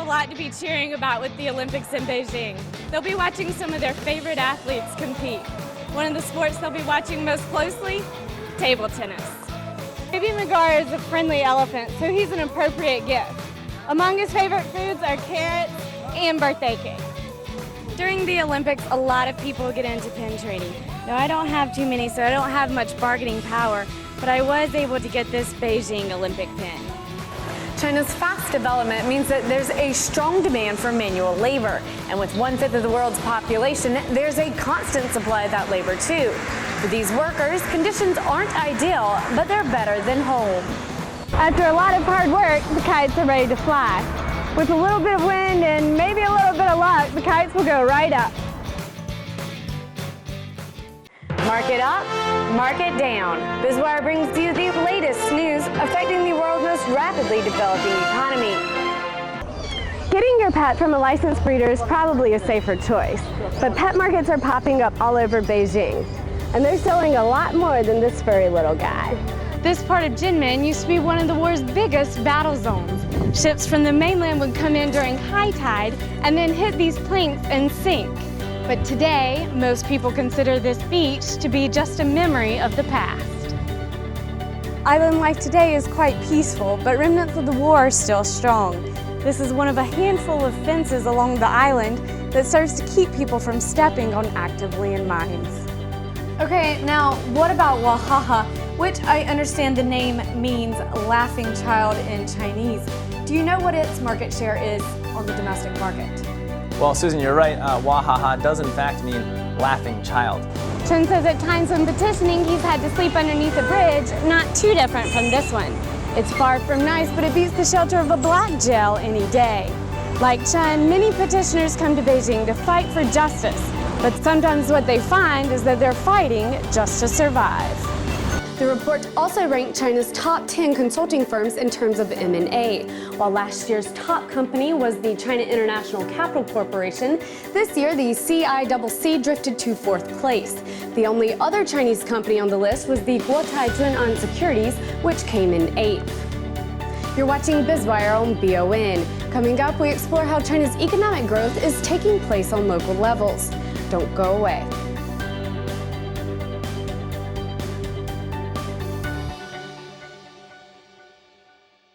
lot to be cheering about with the Olympics in Beijing. They'll be watching some of their favorite athletes compete. One of the sports they'll be watching most closely, table tennis. Baby Magar is a friendly elephant, so he's an appropriate gift. Among his favorite foods are carrots and birthday cake. During the Olympics, a lot of people get into pin trading. Now, I don't have too many, so I don't have much bargaining power, but I was able to get this Beijing Olympic pin. China's fast development means that there's a strong demand for manual labor. And with 1/5 of the world's population, there's a constant supply of that labor too. For these workers, conditions aren't ideal, but they're better than home. After a lot of hard work, the kites are ready to fly. With a little bit of wind and maybe a little bit of luck, the kites will go right up. Market up, market down. BizWire brings you the latest news affecting the world's most rapidly developing economy. Getting your pet from a licensed breeder is probably a safer choice, but pet markets are popping up all over Beijing, and they're selling a lot more than this furry little guy. This part of Jinmen used to be one of the war's biggest battle zones. Ships from the mainland would come in during high tide and then hit these planks and sink. But today, most people consider this beach to be just a memory of the past. Island life today is quite peaceful, but remnants of the war are still strong. This is one of a handful of fences along the island that serves to keep people from stepping on active landmines. Okay, now what about Wahaha, which I understand the name means laughing child in Chinese. Do you know what its market share is on the domestic market? Well, Susan, you're right. Wahaha does in fact mean laughing child. Chen says at times when petitioning, he's had to sleep underneath a bridge, not too different from this one. It's far from nice, but it beats the shelter of a black jail any day. Like Chen, many petitioners come to Beijing to fight for justice, but sometimes what they find is that they're fighting just to survive. The report also ranked China's top 10 consulting firms in terms of M&A. While last year's top company was the China International Capital Corporation, this year the CICC drifted to 4th place. The only other Chinese company on the list was the Guotai Junan Securities, which came in 8th. You're watching BizWire on BON. Coming up, we explore how China's economic growth is taking place on local levels. Don't go away.